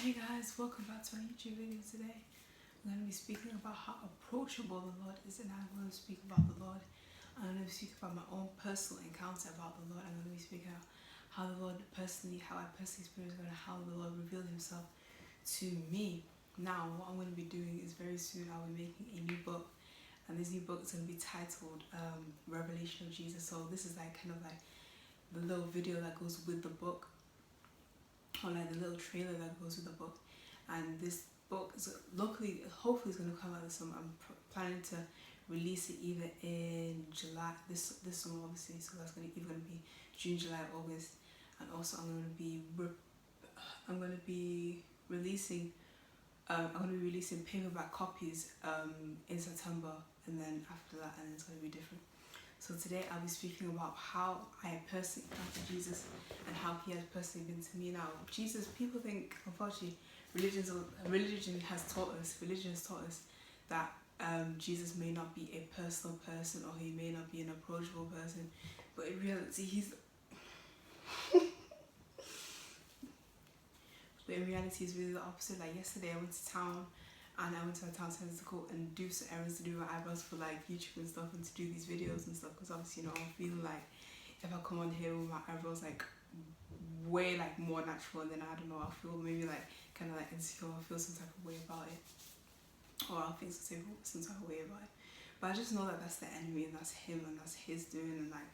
Hey guys, welcome back to our YouTube video today. I'm going to be speaking about how approachable the Lord is, and I'm going to speak about the Lord. I'm going to speak about my own personal encounter about the Lord. I'm going to be speaking about how the Lord personally, how I personally experienced God, and how the Lord revealed himself to me. Now, what I'm going to be doing is very soon I'll be making a new book, and this new book is going to be titled Revelation of Jesus. So this is like kind of like the little video that goes with the book, or like the little trailer that goes with the book. And this book is hopefully it's going to come out this summer. I'm planning to release it either in July this summer, obviously, so that's either going to be June, July, August. And also I'm going to be releasing paperback copies in September, and then after that, and it's going to be different. So today I'll be speaking about how I personally encountered Jesus and how he has personally been to me. Now, Jesus, people think, unfortunately, religion has taught us that Jesus may not be a personal person, or he may not be an approachable person, but in reality he's really the opposite. Like yesterday I went to town, and I went to a town centre to go and do some errands, to do my eyebrows for like YouTube and stuff, and to do these videos and stuff, because obviously, I'm feeling like if I come on here with my eyebrows like way like more natural, then I don't know, I'll feel maybe like kind of like insecure, I'll feel some type of way about it, or I'll think some type of way about it. But I just know that that's the enemy, and that's him, and that's his doing, and like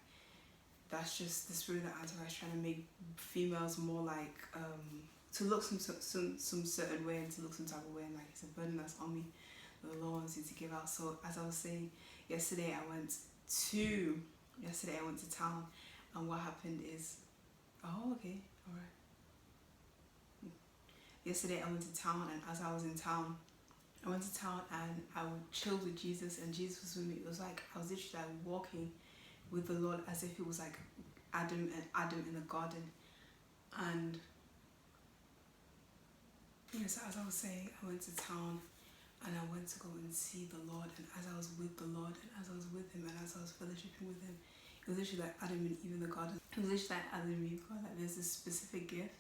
that's just the spirit that Antichrist trying to make females more like to look some certain way, and to look some type of way, and like it's a burden that's on me that the Lord wants you to give out. So as I was saying, yesterday I went to town, and what happened is, yesterday I went to town, and as I was in town, I went to town and I chilled with Jesus, and Jesus was with me. It was like I was literally like walking with the Lord as if it was like Adam in the garden. And so as I was saying, I went to town and I went to go and see the Lord, and as I was with the Lord, and as I was with him, and as I was fellowshipping with him, it was literally like Adam and Eve in the garden. It was literally like Adam and Eve God. Like there's this specific gift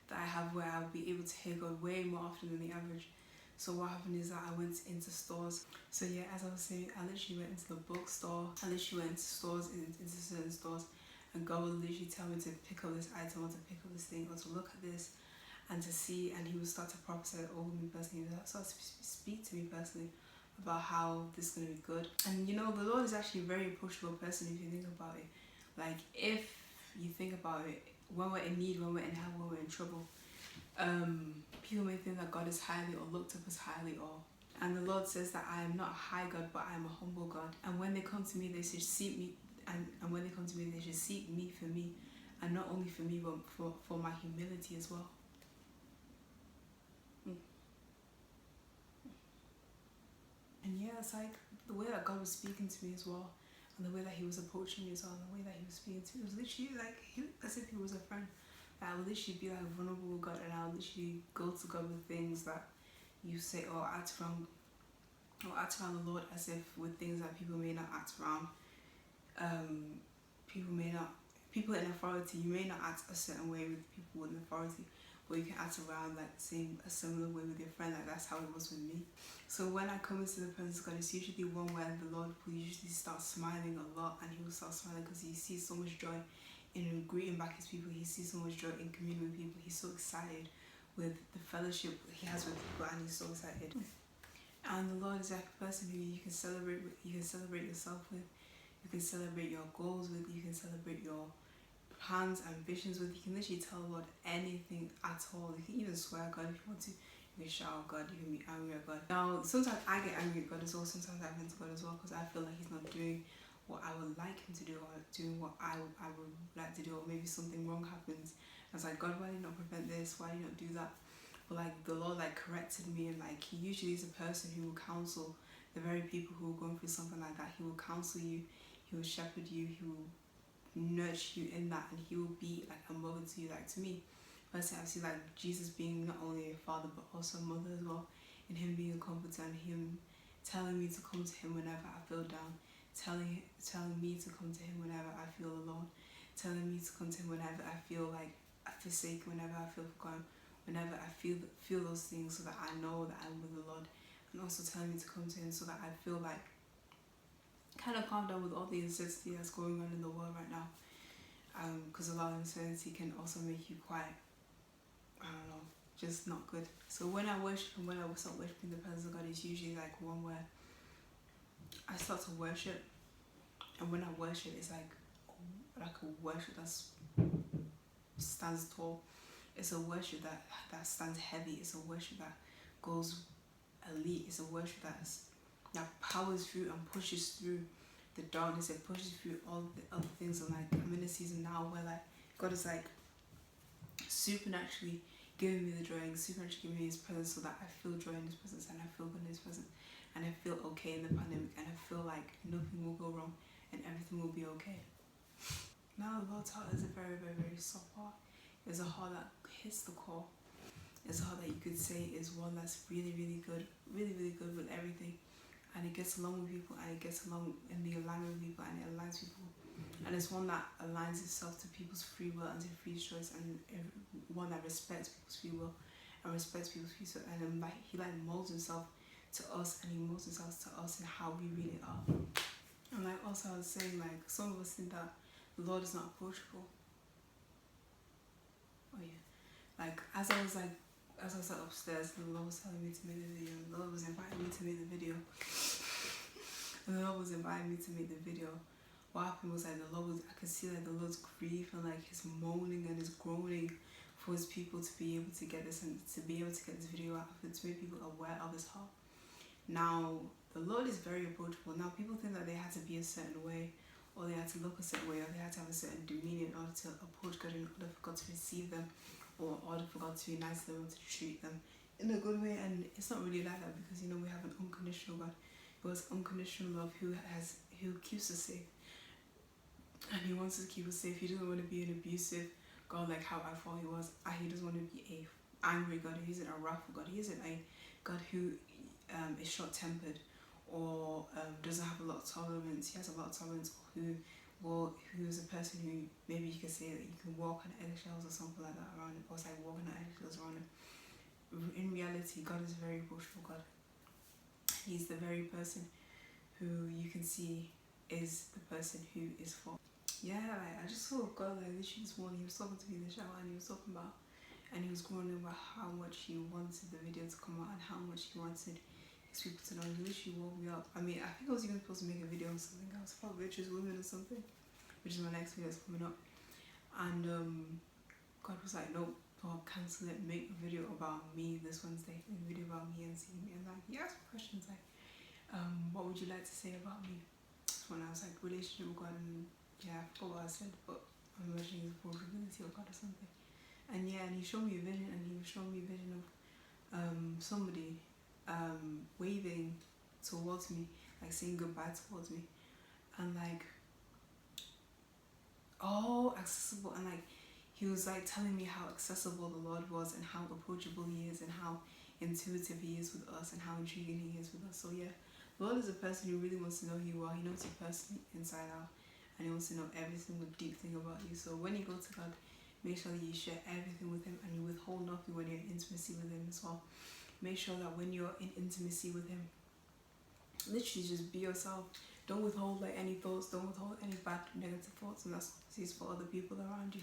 that I have where I'll be able to hear God way more often than the average. So what happened is that I went into stores. So yeah, as I was saying, I literally went into the bookstore. I literally went into stores, into certain stores, and God would literally tell me to pick up this item, or to pick up this thing, or to look at this, and to see, and he would start to prophesy over me personally. He would start to speak to me personally about how this is going to be good. And the Lord is actually a very approachable person if you think about it. Like if you think about it, when we're in need, when we're in hell, when we're in trouble, people may think that God is highly, or looked up as highly, and the Lord says that I am not a high God, but I am a humble God. And when they come to me, they should seek me, and when they come to me, they should seek me for me, and not only for me, but for my humility as well. And yeah, it's like the way that God was speaking to me as well, and the way that he was approaching me as well, and the way that he was speaking to me, it was literally like as if he was a friend. I would literally be like vulnerable with God, and I would literally go to God with things that you say, or act around the Lord, as if with things that people may not act around. People in authority, you may not act a certain way with people in authority, but you can act around like a similar way with your friend. Like that's how it was with me. So when I come into the presence of God, it's usually one where the Lord will usually start smiling a lot, and he will start smiling because he sees so much joy in greeting back his people. He sees so much joy in communing with people. He's so excited with the fellowship he has with people, and he's so excited. And the Lord is like a person who you can celebrate with, you can celebrate yourself with, you can celebrate your goals with, you can celebrate your plans, ambitions with. You can literally tell the Lord anything at all. You can even swear at God if you want to. You can shout at God, you can be angry at God. Now, sometimes I get angry at God as well, sometimes I vent to God as well, because I feel like he's not doing what I would like him to do, or doing what I would like to do, or maybe something wrong happens. I was like, God, why did you not prevent this? Why did you not do that? But like the Lord like corrected me, and like he usually is a person who will counsel the very people who are going through something like that. He will counsel you, he will shepherd you, he will nurture you in that, and he will be like a mother to you. Like to me personally, I see like Jesus being not only a father but also a mother as well, and him being a comforter, and him telling me to come to him whenever I feel down, telling me to come to him whenever I feel alone, telling me to come to him whenever I feel like forsaken, whenever I feel forgotten, whenever I feel those things, so that I know that I'm with the Lord, and also telling me to come to Him, so that I feel like kind of calm down with all the uncertainty that's going on in the world right now. Because a lot of uncertainty can also make you quite, I don't know, just not good. So when I worship and when I start worshiping the presence of God, it's usually like one where I start to worship, and when I worship, it's like a worship that stands tall. It's a worship that stands heavy. It's a worship that goes elite. It's a worship that powers through and pushes through the darkness. It pushes through all the other things. And like, I'm in a season now where like God is like supernaturally giving me the joy and supernaturally giving me His presence, so that I feel joy in His presence, and I feel good in His presence, and I feel okay in the pandemic, and I feel like nothing will go wrong and everything will be okay. Now the Lord's heart is a very, very, very soft heart. It's a heart that hits the core. It's a heart that you could say is one that's really, really good, really, really good with everything, and it gets along with people, and it gets along in the alignment with people, and it aligns people. And it's one that aligns itself to people's free will and to free choice, and one that respects people's free will and respects people's free choice. And then like He like molds Himself to us, and He molds Himself to us in how we really are. And like also I was saying, like some of us think that the Lord is not approachable. Oh yeah. Like as I was upstairs, the Lord was telling me to make the video, and the Lord was inviting me to make the video. And the Lord was inviting me to make the video. What happened was like I could see like the Lord's grief and like His moaning and His groaning for His people to be able to get this, and to be able to get this video out, to make people aware of His heart. Now the Lord is very approachable. Now people think that they had to be a certain way, or they had to look a certain way, or they had to have a certain demeanor in order to approach God, in order for God to receive them, or in order for God to be nice to them, to treat them in a good way. And it's not really like that, because we have an unconditional God who has unconditional love, who keeps us safe. And He wants to keep us safe. He doesn't want to be an abusive God like how I thought He was. He doesn't want to be a angry God. He isn't a wrathful God. He isn't a God who is short-tempered, or doesn't have a lot of tolerance. He has a lot of tolerance. Who's a person who maybe you could say that you can walk on eggshells or something like that around him, or it's like walking on eggshells around him. In reality, God is a very approachable God. He's the very person who you can see is the person who is for. Yeah, like, I just saw God like literally this morning. He was talking to me in the shower, and he was talking about, and he was groaning about how much he wanted the video to come out, and how much he wanted his people to know. He literally woke me up. I mean, I think I was even supposed to make a video on something else about Rich's Women or something, which is my next video that's coming up. And God was like, nope, I'll cancel it, make a video about me this Wednesday, make a video about me and seeing me. And like, he asked me questions like, what would you like to say about me? When I was like, relationship with God, and yeah, I forgot what I said, but I'm imagining the vulnerability of God or something. And yeah, and he showed me a vision, and he was showing me a vision of somebody waving towards me, like saying goodbye towards me, and like, oh, accessible. And like, he was like telling me how accessible the Lord was, and how approachable He is, and how intuitive He is with us, and how intriguing He is with us. So yeah, the Lord is a person who really wants to know who you are. He knows you personally inside out, and He wants to know every single deep thing about you. So when you go to God, make sure that you share everything with Him, and you withhold nothing when you're in intimacy with Him as well. Make sure that when you're in intimacy with Him, literally just be yourself. Don't withhold like any thoughts. Don't withhold any bad, negative thoughts, and that's for other people around you,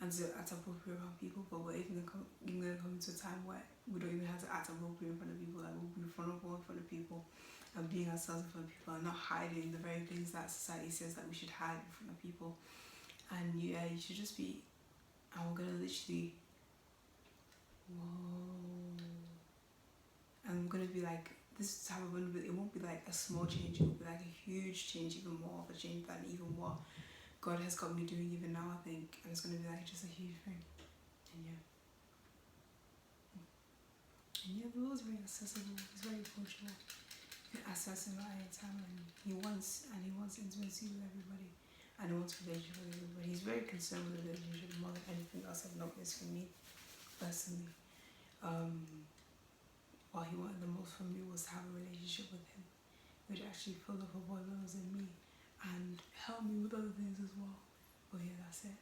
and to act appropriate around people. But we're even gonna come to a time where we don't even have to act appropriate in front of people. Like, we'll be vulnerable in front of people, and being ourselves in front of people, and not hiding the very things that society says that we should hide in front of people. And yeah, you should just be. And we're gonna literally, whoa, and we're gonna be like, this type of one. It won't be like a small change. It will be like a huge change, even more of a change than even what God has got me doing even now, I think. And it's gonna be like just a huge thing. And yeah, the Lord's very accessible. He's very approachable. You can access Him at any time, and He wants intimacy with everybody, and He wants relationship with everybody. He's very concerned with relationship more than anything else I've noticed for me personally. What He wanted the most from me was to have a relationship with Him, which actually filled up a void that was in me, and helped me with other things as well. But yeah, that's it.